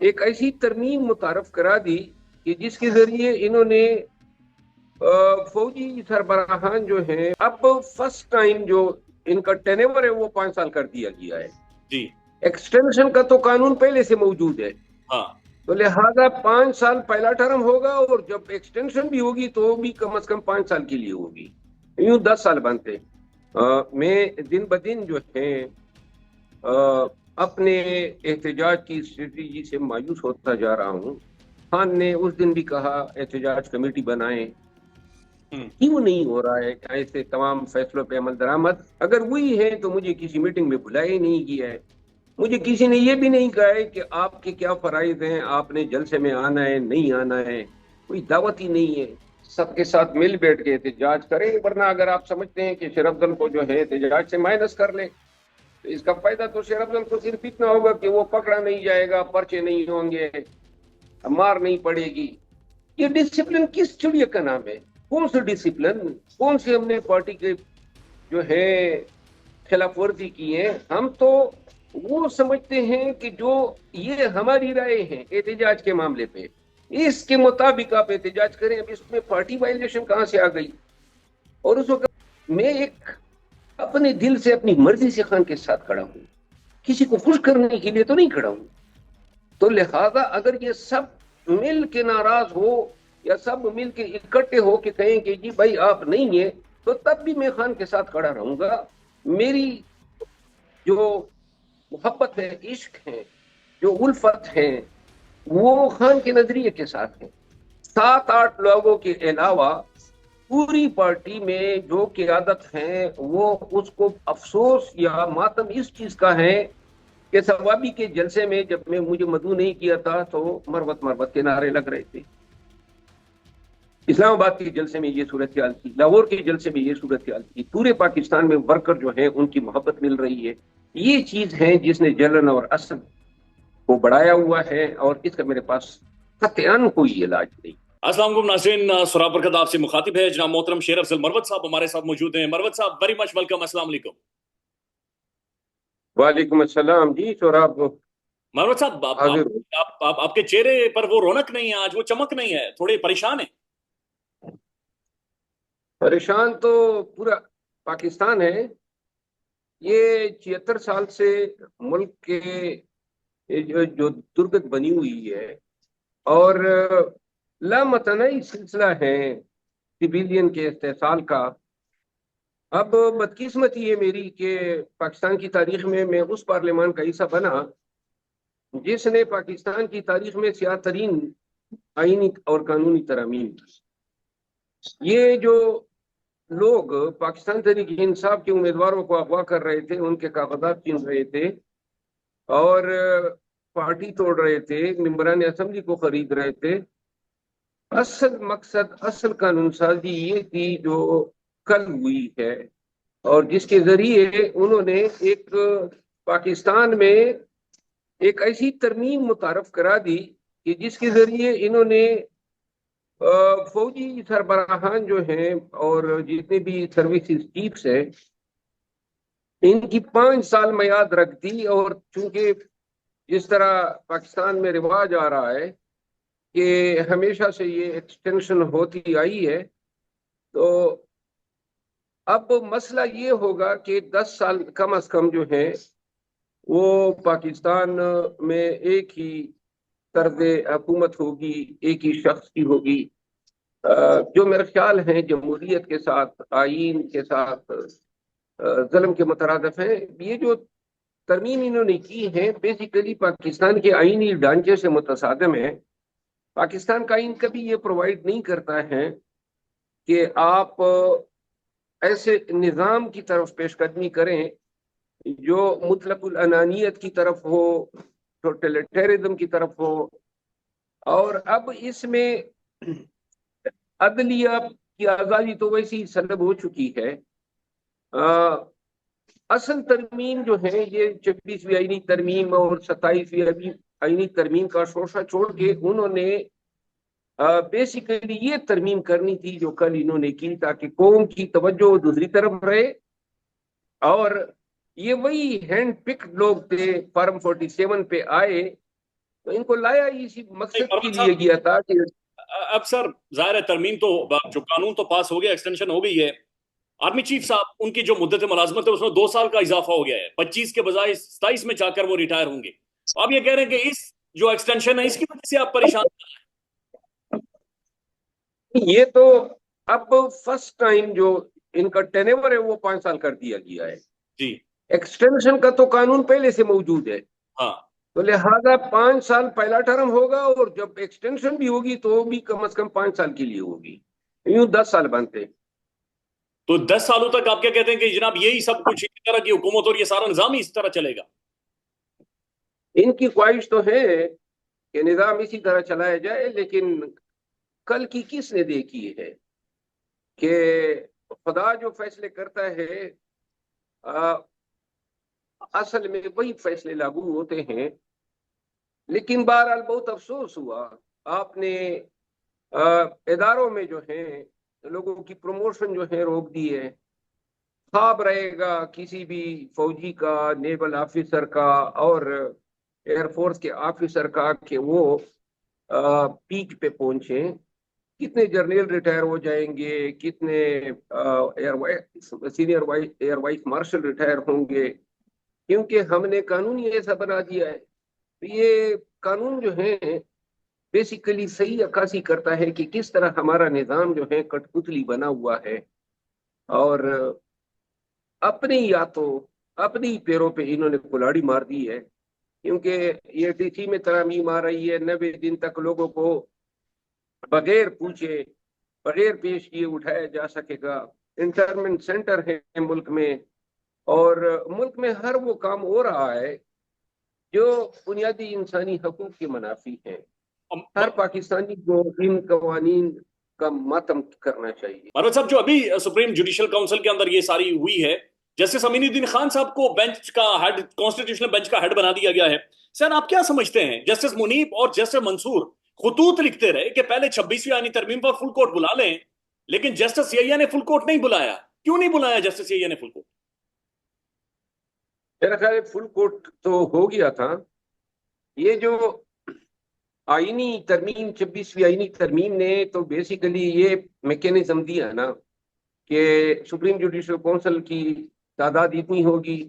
ایک ایسی ترمیم متعارف کرا دی کہ جس کے ذریعے انہوں نے فوجی سربراہان جو ہیں اب فرسٹ ٹائم جو ان کا ٹینیور ہے وہ 5 سال کر دیا گیا ہے جی ایکسٹینشن کا تو قانون پہلے سے موجود ہے ہاں تو لہذا 5 سال پہلا ٹرم ہوگا اور جب ایکسٹینشن بھی ہوگی تو بھی کم از کم 5 سال کے لیے ہوگی یوں 10 سال بنتے میں دن بدن جو ہے اپنے احتجاج کی اسٹریٹجی سے مایوس ہوتا جا رہا ہوں خان نے اس دن بھی کہا احتجاج کمیٹی بنائیں کیوں نہیں ہو رہا ہے ایسے تمام فیصلوں پہ عمل درآمد اگر وہی ہے تو مجھے کسی میٹنگ میں بلایا ہی نہیں گیا ہے مجھے کسی نے یہ بھی نہیں کہا ہے کہ آپ کے کیا فرائض ہیں آپ نے جلسے میں آنا ہے نہیں آنا ہے کوئی دعوت ہی نہیں ہے سب کے ساتھ مل بیٹھ کے احتجاج کریں ورنہ اگر آپ سمجھتے ہیں کہ شیر افضل کو جو ہے احتجاج سے مائنس کر لیں تو اس کا فائدہ تو شیر افضل کو صرف اتنا ہوگا کہ وہ پکڑا نہیں جائے گا پرچے نہیں ہوں گے مار نہیں پڑے گی یہ ڈسپلن کس چڑیا کا نام ہے کون سے ڈسپلن کون سے ہم نے پارٹی کے جو ہے خلاف ورزی کی ہے ہم تو وہ سمجھتے ہیں کہ جو یہ ہماری رائے ہیں احتجاج کے معاملے پہ اس کے مطابق آپ احتجاج کریں اب اس میں پارٹی وائلیشن کہاں سے آ گئی اور اس وقت میں ایک اپنے دل سے اپنی مرضی سے خان کے ساتھ کھڑا ہوں کسی کو خوش کرنے کے لیے تو نہیں کھڑا ہوں تو لہذا اگر یہ سب مل کے ناراض ہو یا سب مل کے اکٹھے ہو کے کہیں کہ جی بھائی آپ نہیں ہیں تو تب بھی میں خان کے ساتھ کھڑا رہوں گا میری جو محبت ہے عشق ہے جو الفت ہے وہ خان کے نظریے کے ساتھ ہے 7-8 لوگوں کے علاوہ پوری پارٹی میں جو قیادت ہیں وہ اس کو افسوس یا ماتم اس چیز کا ہے کہ ثوابی کے جلسے میں جب میں مجھے مدعو نہیں کیا تھا تو مربت مربت کے نعرے لگ رہے تھے اسلام آباد کے جلسے میں یہ صورتحال تھی لاہور کے جلسے میں یہ صورتحال تھی پورے پاکستان میں ورکر جو ہیں ان کی محبت مل رہی ہے یہ چیز ہے جس نے جلن اور اثر کو بڑھایا ہوا ہے اور اس کا میرے پاس قطعاً کوئی علاج نہیں السلام علیکم ناظرین سراب برکت آپ سے مخاطب ہے جناب محترم شیر افضل مروت صاحب ہمارے ساتھ موجود ہیں مروت صاحب ویری مچ ویلکم السلام علیکم وعلیکم السلام جی سوراب مروت صاحب آپ کے چہرے پر وہ رونق نہیں ہے آج وہ چمک نہیں ہے تھوڑے پریشان ہیں پریشان تو پورا پاکستان ہے یہ 76 سال سے ملک کے جو درگت بنی ہوئی ہے اور لامتناہی سلسلہ ہے سویلین کے استحصال کا اب بدقسمتی ہے میری کہ پاکستان کی تاریخ میں اس پارلیمان کا حصہ بنا جس نے پاکستان کی تاریخ میں سیاہ ترین آئینی اور قانونی ترامیم یہ جو لوگ پاکستان تحریک انصاف کے امیدواروں کو اغوا کر رہے تھے ان کے کاغذات چھین رہے تھے اور پارٹی توڑ رہے تھے ممبران اسمبلی کو خرید رہے تھے اصل مقصد اصل قانون سازی یہ تھی جو کل ہوئی ہے اور جس کے ذریعے انہوں نے ایک پاکستان میں ایک ایسی ترمیم متعارف کرا دی کہ جس کے ذریعے انہوں نے فوجی سربراہان جو ہیں اور جتنے بھی سروسز چیفز ہیں ان کی 5 سال میعاد رکھ دی اور چونکہ جس طرح پاکستان میں رواج آ رہا ہے کہ ہمیشہ سے یہ ایکسٹینشن ہوتی آئی ہے تو اب مسئلہ یہ ہوگا کہ 10 سال کم از کم جو ہے وہ پاکستان میں ایک ہی طرز حکومت ہوگی ایک ہی شخص کی ہوگی جو میرا خیال ہے جمہوریت کے ساتھ آئین کے ساتھ ظلم کے مترادف ہیں یہ جو ترمیم انہوں نے کی ہے بیسیکلی پاکستان کے آئینی ڈھانچے سے متصادم ہے پاکستان کا آئین کبھی یہ پرووائڈ نہیں کرتا ہے کہ آپ ایسے نظام کی طرف پیش قدمی کریں جو مطلق الانانیت کی طرف ہو ٹوٹلیٹیرزم کی طرف ہو اور اب اس میں عدلیہ کی آزادی تو ویسی سلب ہو چکی ہے اصل ترمیم جو ہے یہ 26ویں آئینی ترمیم اور 27ویں آئینی ترمیم کا شوشہ چھوڑ کے انہوں نے بیسیکلی یہ ترمیم کرنی تھی جو کل انہوں نے کی تاکہ قوم کی توجہ دوسری طرف رہے اور یہ وہی ہینڈ پک لوگ تھے فارم 47 پہ آئے تو ان کو لایا اسی مقصد کے مروت لیے صاحب، گیا تھا کہ اب سر ظاہر ہے ترمیم تو جو قانون تو پاس ہو گیا، ایکسٹینشن ہو گئی ہے. آرمی چیف صاحب ان کی جو مدت ملازمت ہے اس میں 2 سال کا اضافہ ہو گیا ہے، 25 کے بجائے 27 میں جا کر وہ ریٹائر ہوں گے. آپ یہ کہہ رہے ہیں کہ اس جو ایکسٹینشن ہے اس کی وجہ سے آپ پریشان یہ تو اب فرسٹ ٹائم جو ان کا ٹینیور ہے وہ 5 سال کر دیا گیا ہے. جی ایکسٹینشن کا تو قانون پہلے سے موجود ہے، ہاں. تو لہذا 5 سال پہلا ٹرم ہوگا، اور جب ایکسٹینشن بھی ہوگی تو بھی کم از کم 5 سال کے لیے ہوگی. یوں 10 سال بنتے. تو 10 سالوں تک آپ کیا کہتے ہیں کہ جناب یہی سب کچھ اسی طرح کی حکومت اور یہ سارا نظام ہی اس طرح چلے گا؟ ان کی خواہش تو ہے کہ نظام اسی طرح چلایا جائے، لیکن کل کی کس نے دیکھی ہے کہ خدا جو فیصلے کرتا ہے اصل میں وہی فیصلے لاگو ہوتے ہیں. لیکن بہرحال بہت افسوس ہوا، آپ نے اداروں میں جو ہیں لوگوں کی پروموشن جو ہے روک دی ہے. خواب رہے گا کسی بھی فوجی کا، نیول آفیسر کا اور ایئر فورس کے آفیسر کا کہ وہ پیک پہ پہنچے. کتنے جرنیل ریٹائر ہو جائیں گے، کتنے senior air vice marshal retire ہوں گے، کیونکہ ہم نے قانون ہی ایسا بنا دیا ہے. یہ قانون جو ہے بیسیکلی صحیح عکاسی کرتا ہے کہ کس طرح ہمارا نظام جو ہے کٹ پتلی بنا ہوا ہے، اور اپنی یا تو اپنی پیروں پہ انہوں نے کلاڑی مار دی ہے. کیونکہ یہ ڈی سی میں ترامیم آ رہی ہے، 90 دن تک لوگوں کو بغیر پوچھے بغیر پیش کیے اٹھایا جا سکے گا. انٹرمنٹ سینٹر ہے ملک میں، اور ملک میں ہر وہ کام ہو رہا ہے جو بنیادی انسانی حقوق کے منافی ہیں. ہر پاکستانی کو ان قوانین کا ماتم کرنا چاہیے. مروت صاحب، جو ابھی سپریم جوڈیشل کاؤنسل کے اندر یہ ساری ہوئی ہے، جسٹس امین الدین خان صاحب کو بینچ کا ہیڈ، کانسٹیٹیوشنل بینچ کا ہیڈ بنا دیا گیا ہے. سر آپ کیا سمجھتے ہیں، جسٹس منیب اور جسٹس منصور خطوط لکھتے رہے کہ پہلے 26ویں آئینی ترمیم پر فل کورٹ بلا لیں، لیکن جسٹس یحییٰ نے فل کورٹ نہیں بلایا. کیوں نہیں بلایا جسٹس یحییٰ نے فل کورٹ؟ میرا خیال ہے فل کورٹ تو ہو گیا تھا. یہ جو آئینی ترمیم 26ویں آئینی ترمیم نے تو بیسیکلی یہ میکینزم دیا نا کہ سپریم جوڈیشل کونسل کی تعداد اتنی ہوگی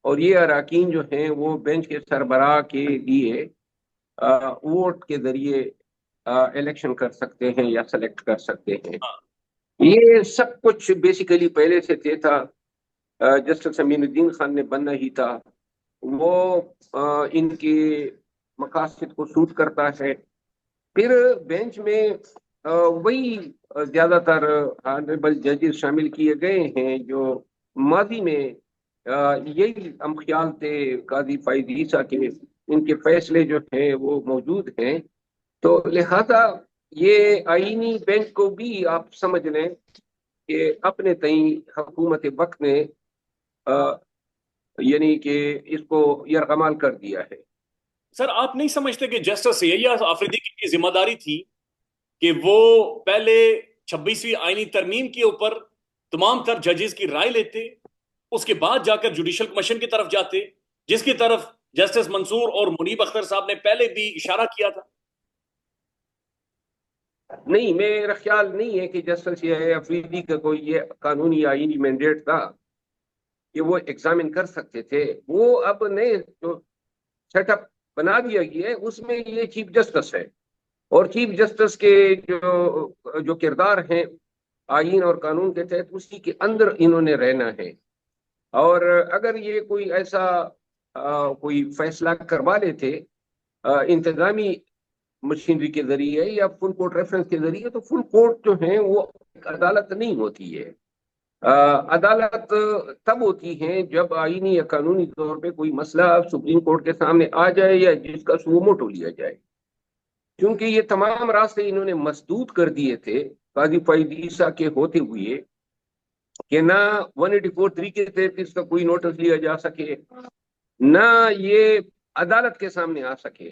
اور یہ اراکین جو ہیں وہ بینچ کے سربراہ کے لیے ووٹ کے ذریعے الیکشن کر سکتے ہیں یا سلیکٹ کر سکتے ہیں. یہ سب کچھ بیسیکلی پہلے سے طے تھا. جسٹس امین الدین خان نے بننا ہی تھا. وہ ان کے مقاصد کو سوٹ کرتا ہے. پھر بینچ میں وہی زیادہ تر آنریبل ججز شامل کیے گئے ہیں جو ماضی میں یہی ہم خیال تھے قاضی فائز عیسیٰ کے، ان کے فیصلے جو ہیں وہ موجود ہیں. تو لہذا یہ آئینی بینچ کو بھی آپ سمجھ لیں کہ اپنے تئیں حکومت وقت نے یعنی کہ اس کو یرغمال کر دیا ہے. سر آپ نہیں سمجھتے کہ جسٹس یحییٰ آفریدی کی ذمہ داری تھی کہ وہ پہلے 26ویں آئینی ترمیم کے اوپر تمام تر ججز کی رائے لیتے، اس کے بعد جا کر جوڈیشل کمیشن کی طرف جاتے، جس کی طرف جسٹس منصور اور منیب اختر صاحب نے پہلے بھی اشارہ کیا تھا؟ نہیں، میرا خیال نہیں ہے کہ جسٹس آفریدی کا کوئی یہ قانونی آئینی مینڈیٹ تھا کہ وہ ایگزامن کر سکتے تھے. وہ اب نئے جو سیٹ اپ بنا دیا گیا ہے اس میں یہ چیف جسٹس ہے، اور چیف جسٹس کے جو کردار ہیں آئین اور قانون کے تحت اسی کے اندر انہوں نے رہنا ہے. اور اگر یہ کوئی ایسا کوئی فیصلہ کروا لیتے انتظامی مشینری کے ذریعے یا فل کورٹ ریفرنس کے ذریعے، تو فل کورٹ جو ہیں وہ عدالت نہیں ہوتی ہے. عدالت تب ہوتی ہے جب آئینی یا قانونی طور پہ کوئی مسئلہ سپریم کورٹ کے سامنے آ جائے یا جس کا سو موٹو لیا جائے. کیونکہ یہ تمام راستے انہوں نے مسدود کر دیے تھے قاضی فائز عیسیٰ کے ہوتے ہوئے کہ نہ 184(3) کے تحت اس کا کوئی نوٹس لیا جا سکے، نہ یہ عدالت کے سامنے آ سکے.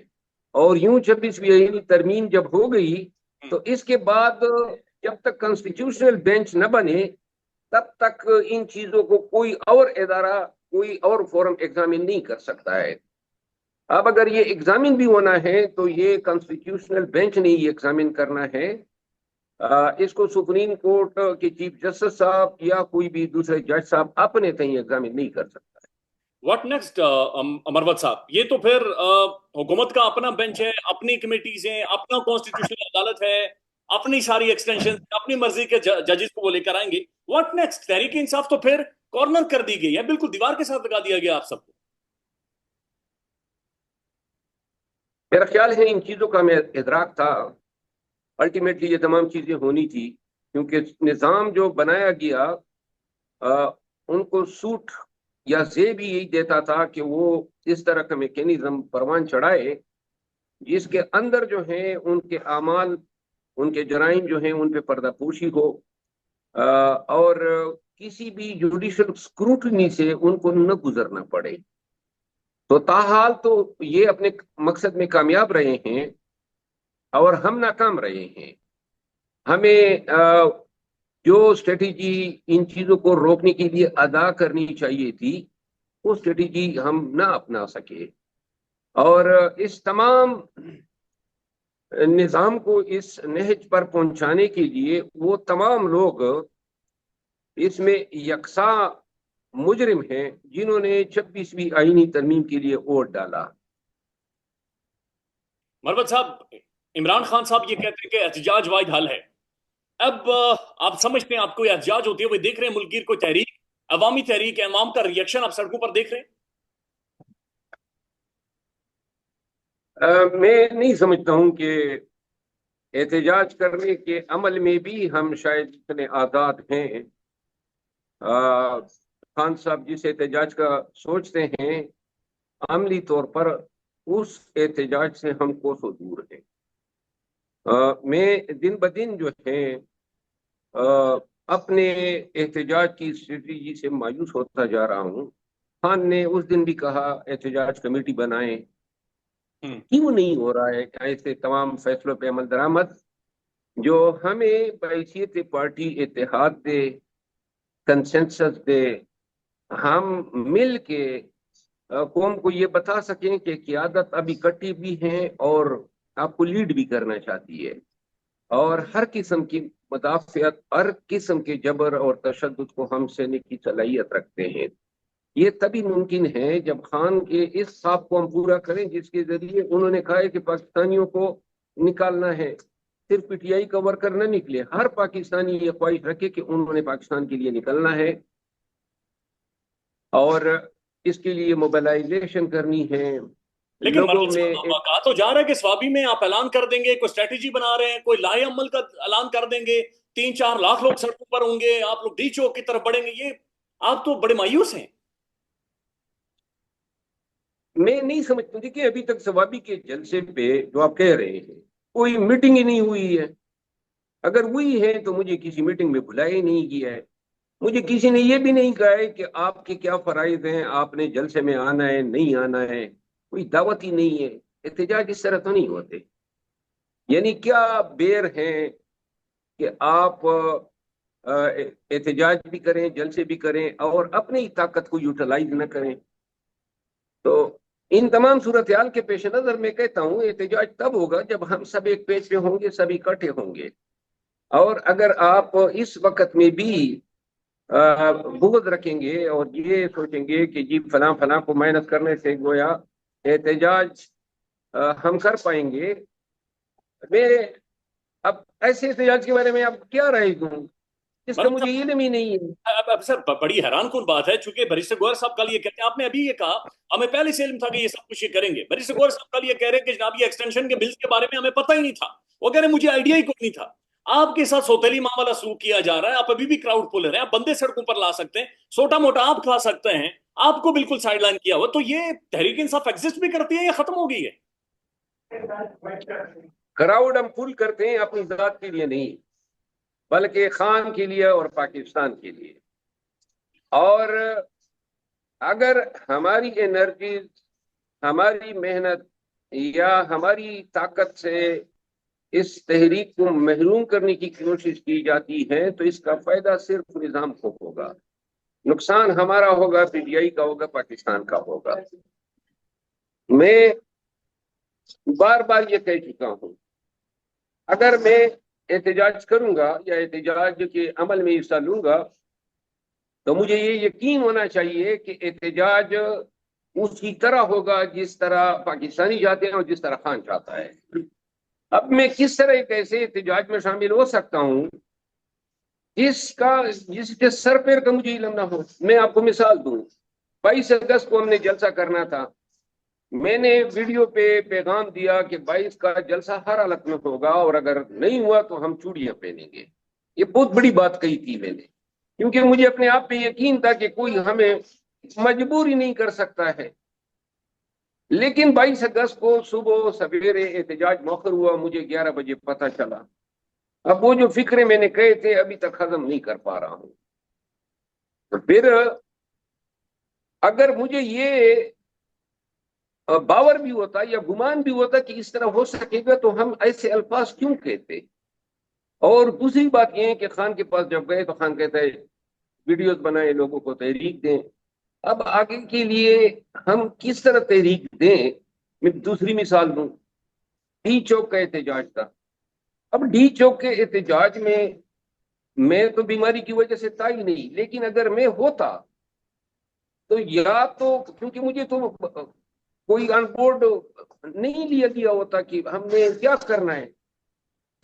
اور یوں 26ویں آئینی ترمیم جب ہو گئی تو اس کے بعد جب تک کانسٹیٹیوشنل بینچ نہ بنے تب تک ان چیزوں کو کوئی اور ادارہ، کوئی اور فورم ایگزامن نہیں کر سکتا ہے. اب اگر یہ ایگزامن بھی ہونا ہے تو یہ کانسٹیٹیوشنل بینچ نے یہ ایگزامن کرنا ہے، اس کو سپریم کورٹ کے چیف جسٹس صاحب یا کوئی بھی دوسرے جج صاحب اپنے تئیں ایگزامن نہیں کر سکتا۔ واٹ نیکسٹ امروت صاحب؟ یہ تو پھر حکومت کا اپنا بینچ ہے، اپنی کمیٹیز ہیں، اپنا کانسٹیٹیوشنل عدالت ہے، اپنی ساری ایکسٹینشن اپنی مرضی کے ججز کو وہ لے کر آئیں گے۔ What next? تحریک انصاف تو پھر کارنر کر دی گئی ہے، بالکل دیوار کے ساتھ لگا دیا گیا آپ سب کو۔ میرا خیال ہے ان چیزوں کا ہمیں ادراک تھا، الٹیمیٹلی یہ تمام چیزیں ہونی تھی، کیونکہ نظام جو بنایا گیا ان کو سوٹ یا زے بھی یہی دیتا تھا کہ وہ اس طرح کا میکینزم پروان چڑھائے جس کے اندر جو ہیں ان کے اعمال، ان کے جرائم جو ہیں ان پہ پردہ پوشی ہو، اور کسی بھی جوڈیشل اسکروٹنی سے ان کو نہ گزرنا پڑے۔ تو تاحال تو یہ اپنے مقصد میں کامیاب رہے ہیں اور ہم ناکام رہے ہیں۔ ہمیں جو اسٹریٹجی ان چیزوں کو روکنے کے لیے ادا کرنی چاہیے تھی وہ اسٹریٹجی ہم نہ اپنا سکے، اور اس تمام نظام کو اس نہج پر پہنچانے کے لیے وہ تمام لوگ اس میں یکساں مجرم ہیں جنہوں نے 26ویں آئینی ترمیم کے لیے ووٹ ڈالا۔ مروت صاحب، عمران خان صاحب یہ کہتے ہیں کہ احتجاج واحد حل ہے۔ اب آپ سمجھتے ہیں آپ کو احتجاج ہوتی ہے، وہ دیکھ رہے ہیں ملک گیر کو تحریک، عوامی تحریک، عوام کا ریئیکشن آپ سڑکوں پر دیکھ رہے ہیں؟ میں نہیں سمجھتا ہوں کہ احتجاج کرنے کے عمل میں بھی ہم شاید اتنے آزاد ہیں۔ خان صاحب جس احتجاج کا سوچتے ہیں عملی طور پر اس احتجاج سے ہم کوسوں دور ہیں۔ میں دن بدن جو ہے اپنے احتجاج کی اسٹریٹجی سے مایوس ہوتا جا رہا ہوں۔ خان نے اس دن بھی کہا احتجاج کمیٹی بنائیں، کیوں نہیں ہو رہا ہے ایسے تمام فیصلوں پہ عمل درآمد جو ہمیں بحیثیت پارٹی اتحاد دے، کنسنسس دے، ہم مل کے قوم کو یہ بتا سکیں کہ قیادت اب اکٹھی بھی ہیں اور آپ کو لیڈ بھی کرنا چاہتی ہے، اور ہر قسم کی مدافعت، ہر قسم کے جبر اور تشدد کو ہم سہنے کی صلاحیت رکھتے ہیں۔ یہ تبھی ممکن ہے جب خان کے اس خواب کو ہم پورا کریں جس کے ذریعے انہوں نے کہا ہے کہ پاکستانیوں کو نکالنا ہے، صرف پی ٹی آئی کا ورکر نہ نکلے، ہر پاکستانی یہ خواہش رکھے کہ انہوں نے پاکستان کے لیے نکلنا ہے اور اس کے لیے موبلائزیشن کرنی ہے۔ لیکن لوگوں میں کہا تو جا رہا ہے کہ سوابی میں آپ اعلان کر دیں گے، کوئی اسٹریٹجی بنا رہے ہیں، کوئی لاہے عمل کا اعلان کر دیں گے، 3-4 لاکھ لوگ سڑکوں پر ہوں گے، آپ لوگ ڈی چوک کی طرف بڑھیں گے، یہ آپ تو بڑے مایوس ہیں۔ میں نہیں سمجھتا کہ ابھی تک سوابی کے جلسے پہ جو آپ کہہ رہے ہیں کوئی میٹنگ ہی نہیں ہوئی ہے۔ اگر ہوئی ہے تو مجھے کسی میٹنگ میں بلایا ہی نہیں گیا ہے، مجھے کسی نے یہ بھی نہیں کہا ہے کہ آپ کے کیا فرائض ہیں، آپ نے جلسے میں آنا ہے نہیں آنا ہے، کوئی دعوت ہی نہیں ہے۔ احتجاج اس طرح تو نہیں ہوتے، یعنی کیا بیر ہے کہ آپ احتجاج بھی کریں، جلسے بھی کریں اور اپنی طاقت کو یوٹیلائز نہ کریں۔ تو ان تمام صورتحال کے پیش نظر میں کہتا ہوں احتجاج تب ہوگا جب ہم سب ایک پیج پہ ہوں گے، سب اکٹھے ہوں گے، اور اگر آپ اس وقت میں بھی بغض رکھیں گے اور یہ سوچیں گے کہ جی فلاں فلاں کو مائنس کرنے سے گویا احتجاج ہم کر پائیں گے، میں اب ایسے احتجاج کے بارے میں اب کیا رائے دوں جس کا مجھے علم ہی نہیں ہے۔ اب سر بڑی حیران کن بات ہے، چونکہ بیرسٹر گوہر صاحب کل یہ کہتے ہیں، آپ نے ابھی یہ کہا ہمیں پہلے سے علم تھا کہ یہ سب کچھ یہ کریں گے۔ بیرسٹر گوہر صاحب کل یہ کہہ رہے ہیں کہ جناب یہ ایکسٹینشن کے بلز کے بارے میں ہمیں پتہ ہی نہیں تھا، وہ کہہ رہے ہیں مجھے آئیڈیا ہی کوئی نہیں تھا۔ آپ کے ساتھ سوتیلی معاملہ سلوک کیا جا رہا ہے، آپ ابھی بھی کراؤڈ پولر ہیں، آپ بندے سڑکوں پر لا سکتے ہیں، چھوٹا موٹا آپ کھا سکتے ہیں، آپ کو بالکل سائڈ لائن کیا ہوا۔ تو یہ تحریک انصاف ایگزسٹ بھی کرتی ہے یا ختم ہو گئی ہے؟ کراؤڈ ہم فل کرتے ہیں اپنی ذات کے لیے نہیں، بلکہ خان کے لیے اور پاکستان کے لیے، اور اگر ہماری انرجیز، ہماری محنت یا ہماری طاقت سے اس تحریک کو محروم کرنے کی کوشش کی جاتی ہے تو اس کا فائدہ صرف نظام کو ہوگا، نقصان ہمارا ہوگا، پی ٹی آئی کا ہوگا، پاکستان کا ہوگا۔ میں بار بار یہ کہہ چکا ہوں، اگر میں احتجاج کروں گا یا احتجاج کے عمل میں حصہ لوں گا تو مجھے یہ یقین ہونا چاہیے کہ احتجاج اسی طرح ہوگا جس طرح پاکستانی چاہتے ہیں اور جس طرح خان چاہتا ہے۔ اب میں کس طرح ایک ایسے احتجاج میں شامل ہو سکتا ہوں جس کے سر پیر کا مجھے علم نہ ہو؟ میں آپ کو مثال دوں، 22 اگست کو ہم نے جلسہ کرنا تھا، میں نے ویڈیو پہ پیغام دیا کہ 22 کا جلسہ ہر حالت میں ہوگا اور اگر نہیں ہوا تو ہم چوڑیاں پہنیں گے۔ یہ بہت بڑی بات کہی تھی میں نے، کیونکہ مجھے اپنے آپ پہ یقین تھا کہ کوئی ہمیں مجبور ہی نہیں کر سکتا ہے۔ لیکن 22 اگست کو صبح سویرے احتجاج مؤخر ہوا، مجھے 11 بجے پتہ چلا۔ اب وہ جو فکرے میں نے کہے تھے ابھی تک ہضم نہیں کر پا رہا ہوں۔ تو پھر اگر مجھے یہ باور بھی ہوتا یا گمان بھی ہوتا کہ اس طرح ہو سکے گا تو ہم ایسے الفاظ کیوں کہتے؟ اور دوسری بات یہ ہے کہ خان کے پاس جب گئے تو خان کہتا ہے ویڈیوز بنائیں، لوگوں کو تحریک دیں۔ اب آگے کے لیے ہم کس طرح تحریک دیں؟ میں دوسری مثال دوں، ڈی چوک کا احتجاج تھا۔ اب ڈی چوک کے احتجاج میں تو بیماری کی وجہ سے تھا ہی نہیں، لیکن اگر میں ہوتا تو یا تو کیونکہ مجھے تو کوئی آن بورڈ نہیں لیا گیا ہوتا کہ ہم نے کیا کرنا ہے،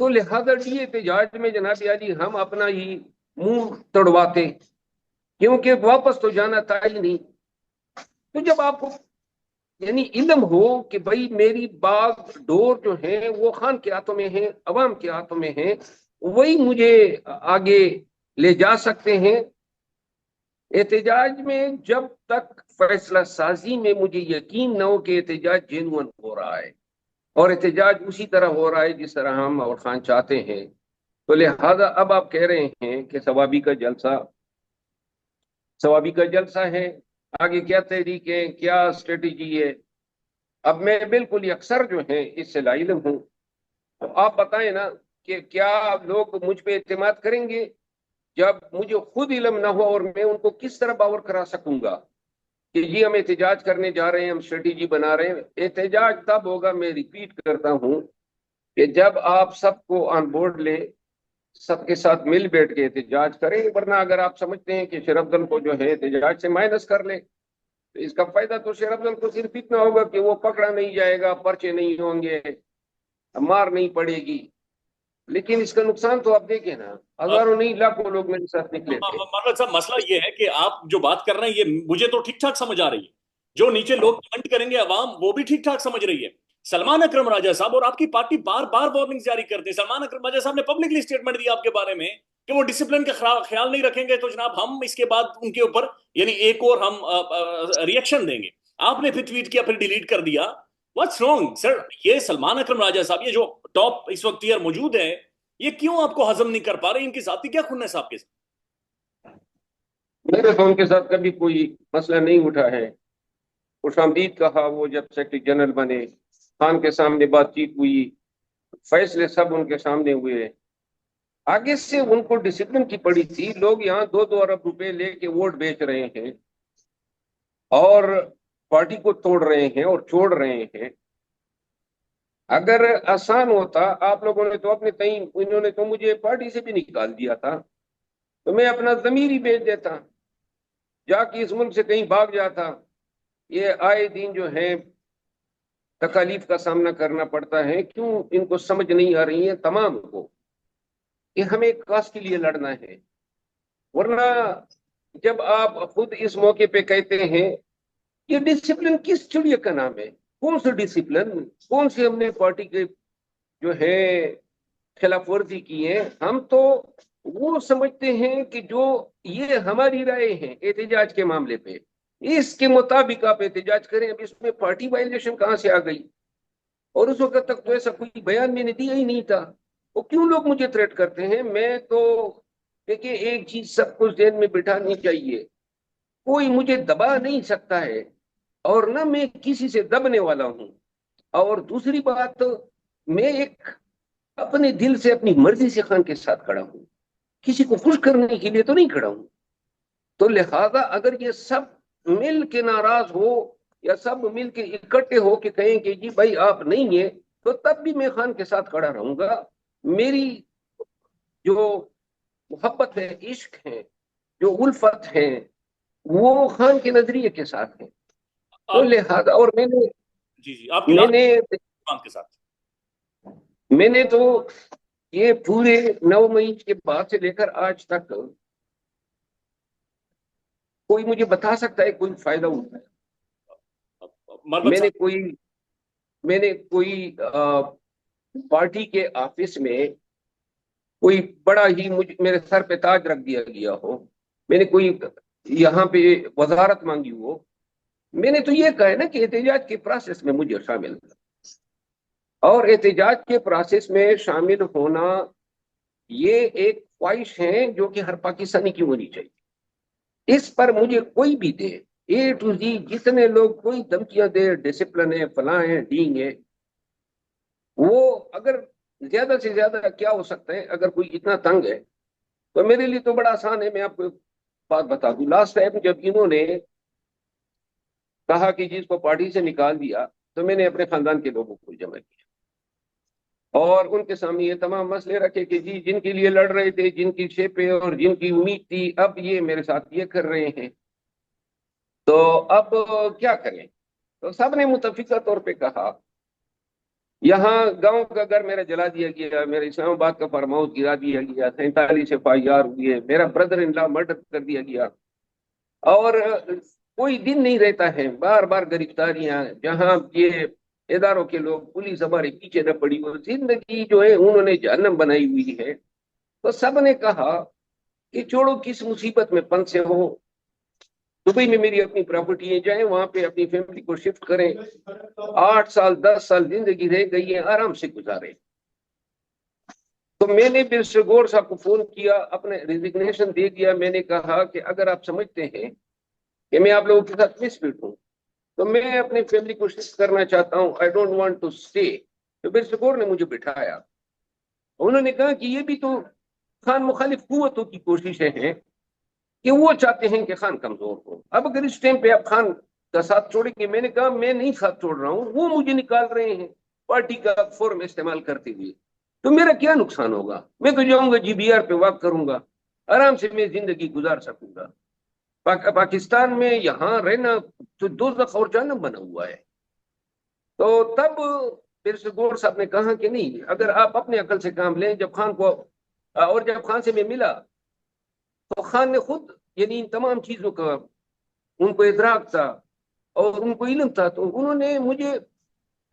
تو لہذا ڈی احتجاج میں جناب عالی ہم اپنا ہی منہ توڑواتے، کیونکہ واپس تو جانا تھا ہی نہیں۔ تو جب آپ کو یعنی علم ہو کہ بھائی میری باغ ڈور جو ہیں وہ خان کے ہاتھوں میں ہیں، عوام کے ہاتھوں میں ہیں، وہی مجھے آگے لے جا سکتے ہیں۔ احتجاج میں جب تک فیصلہ سازی میں مجھے یقین نہ ہو کہ احتجاج جینون ہو رہا ہے اور احتجاج اسی طرح ہو رہا ہے جس طرح ہم اور خان چاہتے ہیں، تو لہذا اب آپ کہہ رہے ہیں کہ ثوابی کا جلسہ ہے، آگے کیا تحریک ہے، کیا اسٹریٹجی ہے؟ اب میں بالکل اکثر جو ہیں اس سے لا علم ہوں۔ آپ بتائیں نا کہ کیا لوگ مجھ پہ اعتماد کریں گے جب مجھے خود علم نہ ہو، اور میں ان کو کس طرح باور کرا سکوں گا کہ جی ہم احتجاج کرنے جا رہے ہیں، ہم اسٹریٹجی بنا رہے ہیں؟ احتجاج تب ہوگا، میں ریپیٹ کرتا ہوں، کہ جب آپ سب کو آن بورڈ لیں، سب کے ساتھ مل بیٹھ کے احتجاج کریں، ورنہ اگر آپ سمجھتے ہیں کہ شیر افضل کو جو ہے احتجاج سے مائنس کر لیں تو اس کا فائدہ تو شیر افضل کو صرف اتنا ہوگا کہ وہ پکڑا نہیں جائے گا، پرچے نہیں ہوں گے، مار نہیں پڑے گی، لیکن اس کا نقصان تو آپ دیکھیں نا، ہزاروں نہیں لاکھوں لوگ میرے ساتھ نکلے تھے۔ مانوت صاحب مسئلہ یہ ہے کہ آپ جو بات کر رہے ہیں یہ مجھے تو ٹھیک ٹھاک سمجھ آ رہی ہے، جو نیچے لوگ کمنٹ کریں گے عوام وہ بھی ٹھیک ٹھاک سمجھ رہی ہے۔ سلمان اکرم راجہ صاحب اور آپ کی پارٹی بار بار وارننگ جاری کرتے ہیں۔ سلمان اکرم راجہ صاحب نے پبلکلی اسٹیٹمنٹ دیا آپ کے بارے میں کہ وہ ڈسپلن کا خیال نہیں رکھیں گے تو جناب ہم اس کے بعد ان کے اوپر یعنی ایک اور ہم ریئیکشن دیں گے۔ آپ نے پھر ٹویٹ کیا، پھر ڈیلیٹ کر دیا۔ واٹس رانگ سر؟ یہ سلمان اکرم راجہ صاحب یہ جو ٹاپ اس وقت ایئر موجود ہے، یہ کیوں آپ کو ہضم نہیں کر پا رہے؟ ان کی ذاتی کیا خنس آپ کے ساتھ؟ میرے تو ان کے ساتھ کبھی کوئی مسئلہ نہیں اٹھا ہے۔ خوش آمدید کہا وہ جب سیکرٹری جنرل بنے، خان کے سامنے بات چیت ہوئی، فیصلے سب ان کے سامنے ہوئے، آگے سے ان کو ڈسپلن کی پڑی تھی۔ لوگ یہاں 2-2 ارب روپے لے کے ووٹ بیچ رہے ہیں اور پارٹی کو توڑ رہے ہیں اور چھوڑ رہے ہیں۔ اگر آسان ہوتا، آپ لوگوں نے تو اپنے انہوں نے تو مجھے پارٹی سے بھی نکال دیا تھا، تو میں اپنا ضمیر ہی بیچ دیتا، جا کے اس ملک سے کہیں بھاگ جاتا۔ یہ آئے دن جو ہے تکالیف کا سامنا کرنا پڑتا ہے، کیوں ان کو سمجھ نہیں آ رہی ہے تمام کو کہ ہمیں کاس کے لیے لڑنا ہے؟ ورنہ جب آپ خود اس موقع پہ کہتے ہیں یہ ڈسپلن کس چڑیا کا نام ہے؟ کون سے ڈسپلن، کون سے ہم نے پارٹی کے جو ہے خلاف ورزی کی ہے؟ ہم تو وہ سمجھتے ہیں کہ جو یہ ہماری رائے ہیں احتجاج کے معاملے پہ، اس کے مطابق آپ احتجاج کریں۔ اب اس میں پارٹی وائلیشن کہاں سے آ گئی؟ اور اس وقت تک تو ایسا کوئی بیان میں نے دیا ہی نہیں تھا۔ وہ کیوں لوگ مجھے تھریٹ کرتے ہیں؟ میں تو دیکھیں ایک چیز سب کچھ ذہن میں بٹھانی چاہیے، کوئی مجھے دبا نہیں سکتا ہے اور نہ میں کسی سے دبنے والا ہوں۔ اور دوسری بات، میں ایک اپنے دل سے اپنی مرضی سے خان کے ساتھ کھڑا ہوں، کسی کو خوش کرنے کے لیے تو نہیں کھڑا ہوں۔ تو لہذا اگر یہ سب مل کے ناراض ہو یا سب مل کے اکٹھے ہو کے کہیں کہ جی بھائی آپ نہیں ہیں، تو تب بھی میں خان کے ساتھ کھڑا رہوں گا. میری جو محبت ہے، عشق ہے، جو الفت ہے، وہ خان کے نظریے کے ساتھ ہے. تو لہذا اور جی آپ کی خان کے ساتھ میں نے تو یہ پورے 9 مئی کے بعد سے لے کر آج تک کوئی مجھے بتا سکتا ہے کوئی فائدہ ہوتا ہے؟ میں نے کوئی پارٹی کے آفس میں کوئی بڑا ہی میرے سر پہ تاج رکھ دیا گیا ہو، میں نے کوئی یہاں پہ وزارت مانگی ہو. میں نے تو یہ کہا ہے نا کہ احتجاج کے پروسیس میں مجھے شامل کر، اور احتجاج کے پروسیس میں شامل ہونا یہ ایک خواہش ہے جو کہ ہر پاکستانی کی ہونی چاہیے. اس پر مجھے کوئی بھی دے، اے ٹو زی جتنے لوگ کوئی دھمکیاں دے، ڈسپلن ہے، فلاں ہے، ڈینگ ہے، وہ اگر زیادہ سے زیادہ کیا ہو سکتا ہے، اگر کوئی اتنا تنگ ہے تو میرے لیے تو بڑا آسان ہے. میں آپ کو بات بتا دوں، لاسٹ ٹائم جب انہوں نے کہا کہ جس کو پارٹی سے نکال دیا، تو میں نے اپنے خاندان کے لوگوں کو جمع کیا اور ان کے سامنے یہ تمام مسئلے رکھے کہ جی جن کے لیے لڑ رہے تھے، جن کی شیپیں اور جن کی امید تھی، اب یہ میرے ساتھ یہ کر رہے ہیں، تو اب کیا کریں؟ تو سب نے متفقہ طور پہ کہا یہاں گاؤں کا گھر میرا جلا دیا گیا، میرے اسلام آباد کا فارم ہاؤس گرا دیا گیا، 47 FIR ہوئی ہے، میرا بردر ان لا مرڈر کر دیا گیا، اور کوئی دن نہیں رہتا ہے، بار بار گرفتاریاں، جہاں یہ اداروں کے لوگ، پولیس ہمارے پیچھے نہ پڑی ہو، زندگی جو ہے انہوں نے جہنم بنائی ہوئی ہے. تو سب نے کہا کہ چھوڑو، کس مصیبت میں پنسے ہو، دبئی میں میری اپنی پراپرٹی ہے، جائیں وہاں پہ اپنی فیملی کو شفٹ کریں، 8 سال 10 سال زندگی رہ گئی ہے، آرام سے گزارے. تو میں نے برسٹر گور صاحب کو فون کیا، اپنے ریزگنیشن دے دیا. میں نے کہا کہ اگر آپ سمجھتے ہیں کہ میں آپ لوگوں کے ساتھ مس فٹ ہوں تو میں اپنی فیملی کو شفٹ کرنا چاہتا ہوں، I don't want to stay. تو برسٹر گور نے مجھے بٹھایا، انہوں نے کہا کہ یہ بھی تو خان مخالف قوتوں کی کوششیں ہیں کہ وہ چاہتے ہیں کہ خان کمزور ہو. اب اگر اس ٹائم پہ آپ خان کا ساتھ چھوڑیں گے، میں نے کہا میں نہیں ساتھ چھوڑ رہا ہوں، وہ مجھے نکال رہے ہیں پارٹی کا فورم استعمال کرتے ہوئے، تو میرا کیا نقصان ہوگا؟ میں تو جاؤں گا GBR پہ واک کروں گا، آرام سے میں زندگی گزار سکوں گا. پاکستان میں یہاں رہنا تو دوزخ اور جہنم بنا ہوا ہے. تو تب برسٹر گور صاحب نے کہا کہ نہیں، اگر آپ اپنے عقل سے کام لیں. جب خان سے میں ملا تو خان نے خود یعنی ان تمام چیزوں کا ان کو ادراک تھا اور ان کو علم تھا، تو انہوں نے مجھے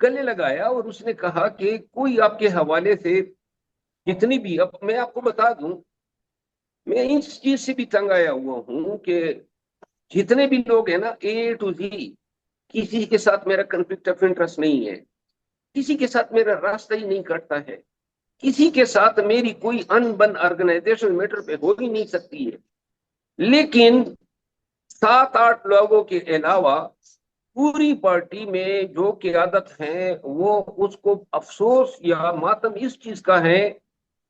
گلے لگایا اور اس نے کہا کہ کوئی آپ کے حوالے سے جتنی بھی، اب میں آپ کو بتا دوں، میں اس چیز سے بھی تنگ آیا ہوا ہوں کہ جتنے بھی لوگ ہیں نا، A to Z، کسی کے ساتھ میرا کنفلکٹ آف انٹرسٹ نہیں ہے، کسی کے ساتھ میرا راستہ ہی نہیں کٹتا ہے، کسی کے ساتھ میری کوئی ان بن آرگنائزیشن میٹر پہ ہو ہی نہیں سکتی ہے. لیکن 7-8 لوگوں کے علاوہ پوری پارٹی میں جو قیادت ہیں وہ اس کو افسوس یا ماتم اس چیز کا ہے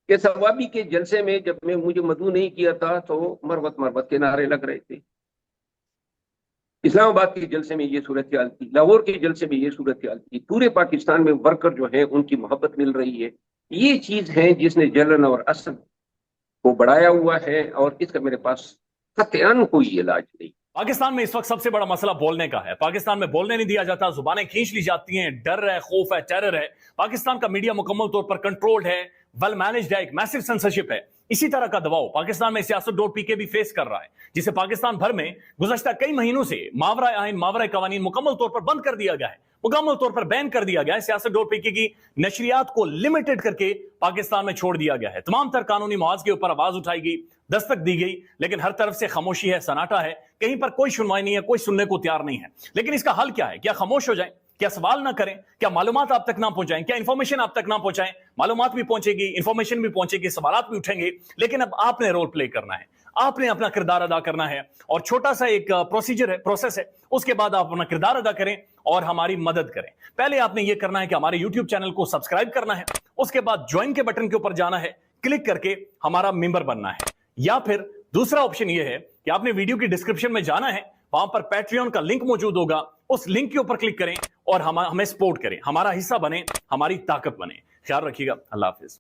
کہ ثوابی کے جلسے میں جب مجھے مدعو نہیں کیا تھا تو مربت کے نعرے لگ رہے تھے. اسلام آباد کے جلسے میں یہ صورتحال تھی، لاہور کے جلسے میں یہ صورتحال تھی، پورے پاکستان میں ورکر جو ہیں ان کی محبت مل رہی ہے. یہ چیز ہے جس نے جلن اور اسد کو بڑھایا ہوا ہے، اور اس کا میرے پاس قطعاً کوئی علاج نہیں. پاکستان میں اس وقت سب سے بڑا مسئلہ بولنے کا ہے. پاکستان میں بولنے نہیں دیا جاتا، زبانیں کھینچ لی جاتی ہیں، ڈر ہے، خوف ہے، ٹیرر ہے. پاکستان کا میڈیا مکمل طور پر کنٹرولڈ ہے، ویل مینجڈ ہے، ایک میسو سینسرشپ ہے. اسی طرح کا دباؤ پاکستان میں سیاست ڈور پی کے بھی فیس کر رہا ہے، جسے پاکستان بھر میں گزشتہ کئی مہینوں سے ماورائے آئین، ماورائے قوانین مکمل طور پر بند کر دیا گیا ہے، مکمل طور پر بین کر دیا گیا ہے. سیاست ڈور پی کے کی نشریات کو لمیٹڈ کر کے پاکستان میں چھوڑ دیا گیا ہے. تمام تر قانونی محاذ کے اوپر آواز اٹھائی گئی، دستک دی گئی، لیکن ہر طرف سے خاموشی ہے، سناٹا ہے، کہیں پر کوئی سنوائی نہیں ہے، کوئی سننے کو تیار نہیں ہے. لیکن اس کا حل کیا ہے؟ کیا خاموش ہو جائیں؟ کیا سوال نہ کریں؟ کیا معلومات آپ تک نہ پہنچائیں؟ کیا انفارمیشن آپ تک نہ پہنچائیں؟ معلومات بھی پہنچے گی، انفارمیشن بھی پہنچے گی، سوالات بھی اٹھیں گے، لیکن اب آپ نے رول پلے کرنا ہے، آپ نے اپنا کردار ادا کرنا ہے. اور چھوٹا سا ایک پروسیجر ہے، پروسیس ہے، اس کے بعد آپ اپنا کردار ادا کریں اور ہماری مدد کریں. پہلے آپ نے یہ کرنا ہے کہ ہمارے یوٹیوب چینل کو سبسکرائب کرنا ہے، اس کے بعد جوائن کے بٹن کے اوپر جانا ہے، کلک کر کے ہمارا ممبر بننا ہے. یا پھر دوسرا آپشن یہ ہے کہ آپ نے ویڈیو کی ڈسکرپشن میں جانا ہے، وہاں پر پیٹریون کا لنک موجود ہوگا، اس لنک کے اوپر کلک کریں اور ہمیں سپورٹ کریں, ہمارا حصہ بنیں, ہماری طاقت بنیں. خیال رکھیے گا. اللہ حافظ.